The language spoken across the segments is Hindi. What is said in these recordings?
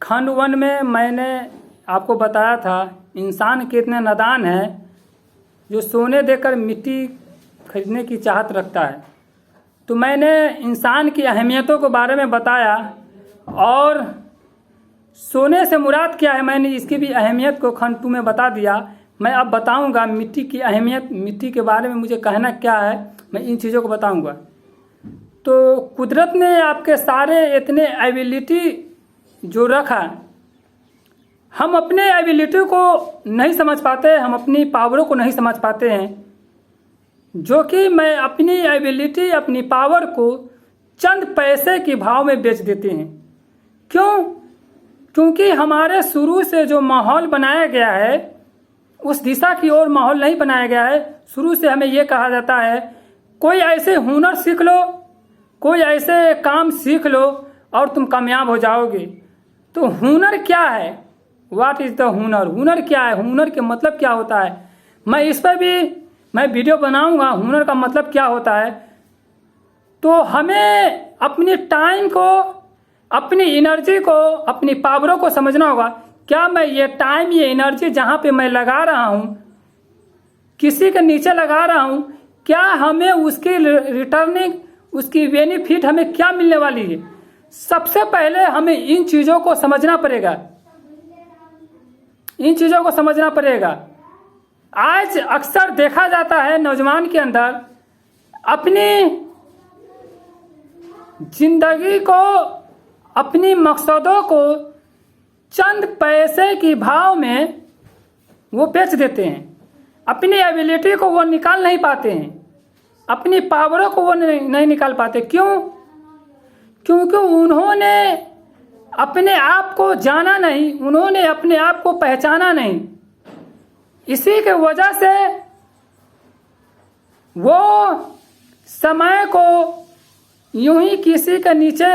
खंड 1 में मैंने आपको बताया था इंसान कितने नादान है जो सोने देकर मिट्टी खरीदने की चाहत रखता है। तो मैंने इंसान की अहमियतों के बारे में बताया और सोने से मुराद क्या है मैंने इसकी भी अहमियत को खंड 2 में बता दिया। मैं अब बताऊंगा मिट्टी की अहमियत, मिट्टी के बारे में मुझे कहना क्या है, मैं इन चीज़ों को बताऊंगा। तो कुदरत ने आपके सारे इतने एबिलिटी जो रखा, हम अपने एबिलिटी को नहीं समझ पाते, हम अपनी पावरों को नहीं समझ पाते हैं, जो कि मैं अपनी एबिलिटी, अपनी पावर को चंद पैसे के भाव में बेच देते हैं। क्यों? क्योंकि हमारे शुरू से जो माहौल बनाया गया है उस दिशा की ओर माहौल नहीं बनाया गया है। शुरू से हमें ये कहा जाता है कोई ऐसे हुनर सीख लो, कोई ऐसे काम सीख लो और तुम कामयाब हो जाओगे। तो हुनर क्या है? व्हाट इज़ द हुनर? हुनर क्या है? हुनर के मतलब क्या होता है? मैं इस पर भी मैं वीडियो बनाऊंगा, हुनर का मतलब क्या होता है। तो हमें अपनी टाइम को, अपनी एनर्जी को, अपनी पावरों को समझना होगा। क्या मैं ये टाइम, ये एनर्जी जहाँ पे मैं लगा रहा हूँ, किसी के नीचे लगा रहा हूँ, क्या हमें उसकी रिटर्निंग, उसकी बेनिफिट हमें क्या मिलने वाली है? सबसे पहले हमें इन चीज़ों को समझना पड़ेगा, इन चीज़ों को समझना पड़ेगा। आज अक्सर देखा जाता है नौजवान के अंदर अपनी जिंदगी को, अपनी मकसदों को चंद पैसे की भाव में वो बेच देते हैं। अपनी एबिलिटी को वो निकाल नहीं पाते हैं, अपनी पावरों को वो नहीं निकाल पाते। क्यों? क्योंकि उन्होंने अपने आप को जाना नहीं, उन्होंने अपने आप को पहचाना नहीं। इसी के वजह से वो समय को यूं ही किसी के नीचे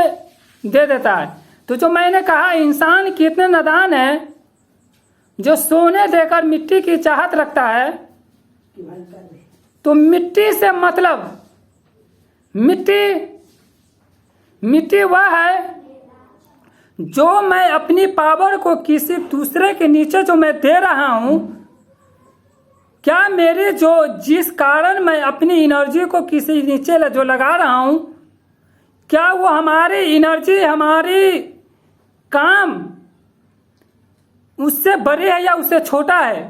दे देता है। तो जो मैंने कहा इंसान कितने नादान है जो सोने देकर मिट्टी की चाहत रखता है। तो मिट्टी से मतलब, मिट्टी वह है जो मैं अपनी पावर को किसी दूसरे के नीचे जो मैं दे रहा हूं, क्या मेरे जिस कारण मैं अपनी एनर्जी को किसी नीचे जो लगा रहा हूं, क्या वो हमारी एनर्जी, हमारी काम उससे बड़ी है या उससे छोटा है?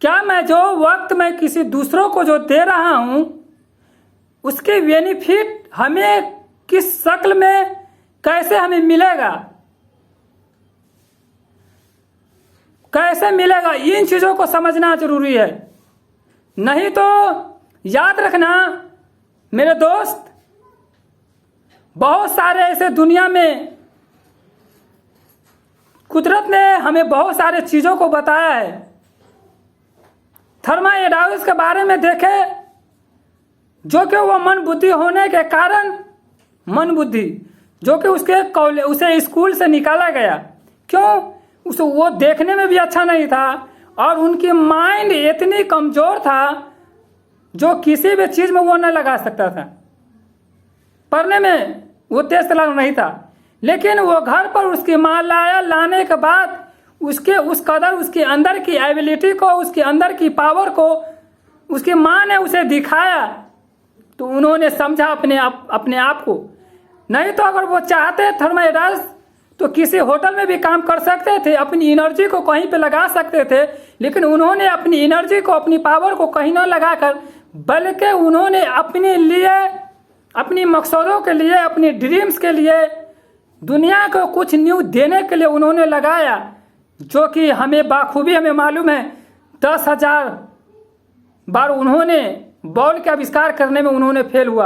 क्या मैं जो वक्त मैं किसी दूसरों को जो दे रहा हूं उसके बेनिफिट हमें किस शक्ल में, कैसे हमें मिलेगा, कैसे मिलेगा? इन चीज़ों को समझना जरूरी है। नहीं तो याद रखना मेरे दोस्त, बहुत सारे ऐसे दुनिया में कुदरत ने हमें बहुत सारे चीज़ों को बताया है। थर्माइडाउस के बारे में देखे, जो कि वो मन बुद्धि होने के कारण, मन बुद्धि जो कि उसे स्कूल से निकाला गया। क्यों? वो देखने में भी अच्छा नहीं था और उनकी माइंड इतनी कमजोर था जो किसी भी चीज़ में वो न लगा सकता था। पढ़ने में वो तेज तलाक नहीं था, लेकिन वो घर पर उसकी माँ लाने के बाद उसके उस कदर उसके अंदर की एबिलिटी को, उसके अंदर की पावर को उसकी माँ ने उसे दिखाया, तो उन्होंने समझा अपने आप को। नहीं तो अगर वो चाहते थर्माइडास तो किसी होटल में भी काम कर सकते थे, अपनी एनर्जी को कहीं पे लगा सकते थे, लेकिन उन्होंने अपनी एनर्जी को, अपनी पावर को कहीं ना लगाकर, बल्कि उन्होंने अपने लिए, अपनी मकसदों के लिए, अपनी ड्रीम्स के लिए, दुनिया को कुछ न्यू देने के लिए उन्होंने लगाया, जो कि हमें बाखूबी हमें मालूम है 10,000 बार उन्होंने बॉल के आविष्कार करने में उन्होंने फेल हुआ।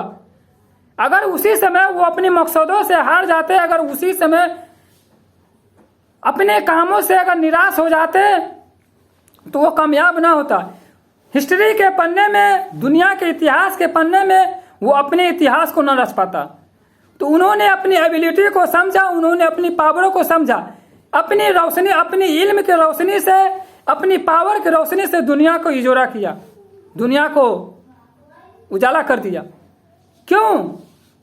अगर उसी समय वो अपने मकसदों से हार जाते, अगर उसी समय अपने कामों से अगर निराश हो जाते तो वो कामयाब ना होता। हिस्ट्री के पन्ने में, दुनिया के इतिहास के पन्ने में वो अपने इतिहास को न रच पाता। तो उन्होंने अपनी एबिलिटी को समझा, उन्होंने अपनी पावरों को समझा, अपनी रोशनी, अपनी इल्म की रोशनी से, अपनी पावर की रोशनी से दुनिया को इजोरा किया, दुनिया को उजाला कर दिया। क्यों?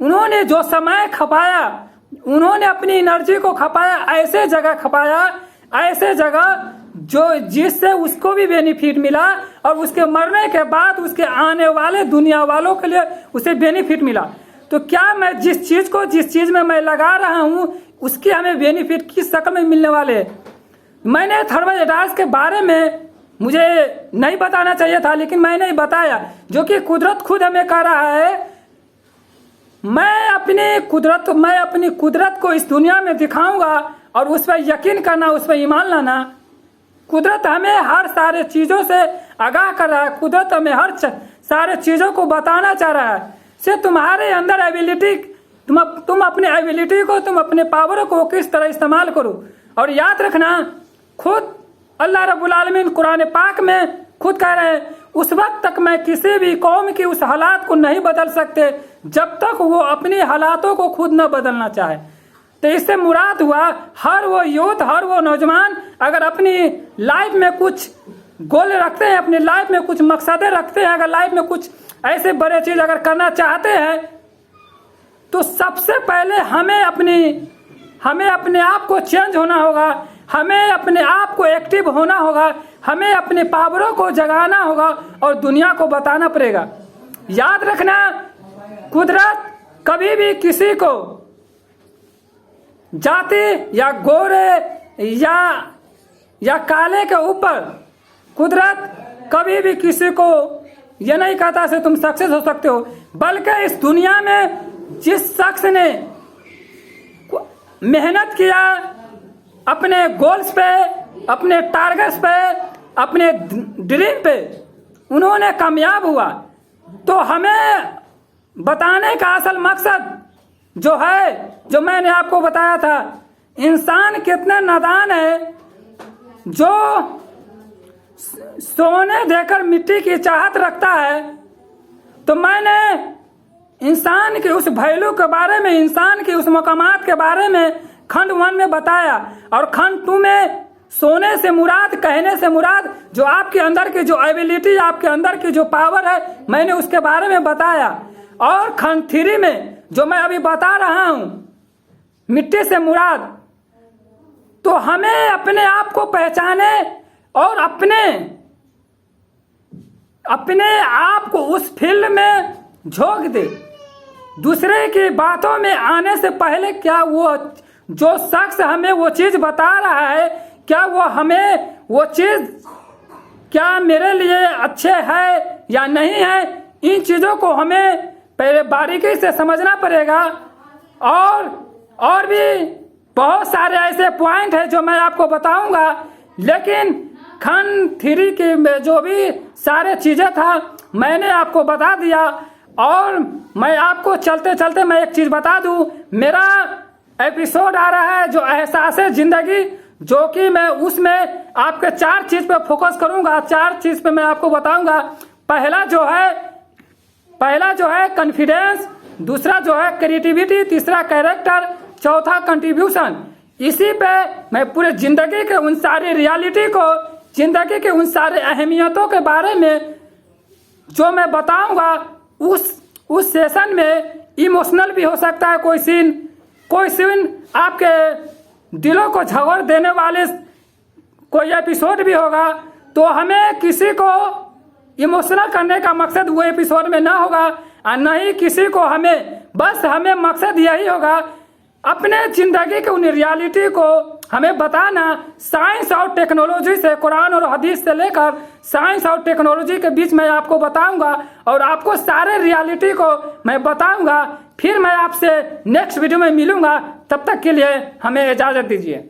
उन्होंने जो समय खपाया उन्होंने अपनी एनर्जी को खपाया, ऐसे जगह खपाया, ऐसे जगह जो जिससे उसको भी बेनिफिट मिला और उसके मरने के बाद उसके आने वाले दुनिया वालों के लिए उसे बेनिफिट मिला। तो क्या मैं जिस चीज में मैं लगा रहा हूँ उसकी हमें बेनिफिट किस शक्ल में मिलने वाले है? मैंने थर्मल एडास के बारे में मुझे नहीं बताना चाहिए था, लेकिन मैंने ही बताया, जो कि कुदरत खुद हमें कह रहा है। मैं अपनी कुदरत को इस दुनिया में दिखाऊंगा और उस पर यकीन करना, उस पर ईमान लाना। कुदरत हमें हर सारे चीज़ों से आगाह कर रहा है। कुदरत हमें हर सारे चीज़ों को बताना चाह रहा है। से तुम्हारे अंदर एबिलिटी, तुम अपने एबिलिटी को, तुम अपने पावर को किस तरह इस्तेमाल करो। और याद रखना, खुद अल्लाह रब्बुल आलमीन कुरान पाक में खुद कह रहे हैं, उस वक्त तक मैं किसी भी कौम की उस हालात को नहीं बदल सकते जब तक वो अपनी हालातों को खुद न बदलना चाहे। तो इससे मुराद हुआ हर वो यूथ, हर वो नौजवान अगर अपनी लाइफ में कुछ गोल रखते हैं, अपनी लाइफ में कुछ मकसदें रखते हैं, अगर लाइफ में कुछ ऐसे बड़े चीज अगर करना चाहते हैं, तो सबसे पहले हमें अपने आप को चेंज होना होगा, हमें अपने आप को एक्टिव होना होगा, हमें अपने पावरों को जगाना होगा और दुनिया को बताना पड़ेगा। याद रखना, कुदरत कभी भी किसी को जाति या गोरे या काले के ऊपर कुदरत कभी भी किसी को यह नहीं कहता से तुम सक्सेस हो सकते हो, बल्कि इस दुनिया में जिस शख्स ने मेहनत किया अपने गोल्स पे, अपने टारगेट्स पे, अपने ड्रीम पे, उन्होंने कामयाब हुआ। तो हमें बताने का असल मकसद जो है, जो मैंने आपको बताया था, इंसान कितने नादान है जो सोने देकर मिट्टी की चाहत रखता है। तो मैंने इंसान के उस वैल्यू के बारे में, इंसान के उस मकामात के बारे में खंड 1 में बताया, और खंड 2 में सोने से मुराद, कहने से मुराद जो आपके अंदर की जो एबिलिटी, आपके अंदर की जो पावर है, मैंने उसके बारे में बताया। और खंड 3 में जो मैं अभी बता रहा हूं, मिट्टी से मुराद, तो हमें अपने आप को पहचाने और अपने आप को उस फील्ड में झोंक दे। दूसरे की बातों में आने से पहले क्या वो जो शख्स हमें वो चीज बता रहा है, क्या वो हमें वो चीज क्या मेरे लिए अच्छे है या नहीं है, इन चीजों को हमें पहले बारीकी से समझना पड़ेगा। और भी बहुत सारे ऐसे पॉइंट है जो मैं आपको बताऊंगा, लेकिन खंड 3 के जो भी सारे चीजें था मैंने आपको बता दिया। और मैं आपको चलते चलते मैं एक चीज बता दूं, मेरा एपिसोड आ रहा है जो एहसास जिंदगी, जो कि मैं उसमें आपके 4 चीज पे फोकस करूंगा, 4 चीज पे मैं आपको बताऊंगा। पहला जो है कॉन्फिडेंस, दूसरा जो है क्रिएटिविटी, तीसरा कैरेक्टर, चौथा कंट्रीब्यूशन। इसी पे मैं पूरे जिंदगी के उन सारी रियलिटी को, जिंदगी के उन सारे अहमियतों के बारे में जो मैं बताऊंगा, उस सेशन में इमोशनल भी हो सकता है कोई सीन आपके दिलों को झगड़ देने वाले कोई एपिसोड भी होगा। तो हमें किसी को इमोशनल करने का मकसद वो एपिसोड में ना होगा, और न ही किसी को हमें मकसद यही होगा अपने जिंदगी के उन रियलिटी को हमें बताना। साइंस और टेक्नोलॉजी से, कुरान और हदीस से लेकर साइंस और टेक्नोलॉजी के बीच में आपको बताऊंगा और आपको सारे रियलिटी को मैं बताऊंगा। फिर मैं आपसे नेक्स्ट वीडियो में मिलूंगा, तब तक के लिए हमें इजाजत दीजिए।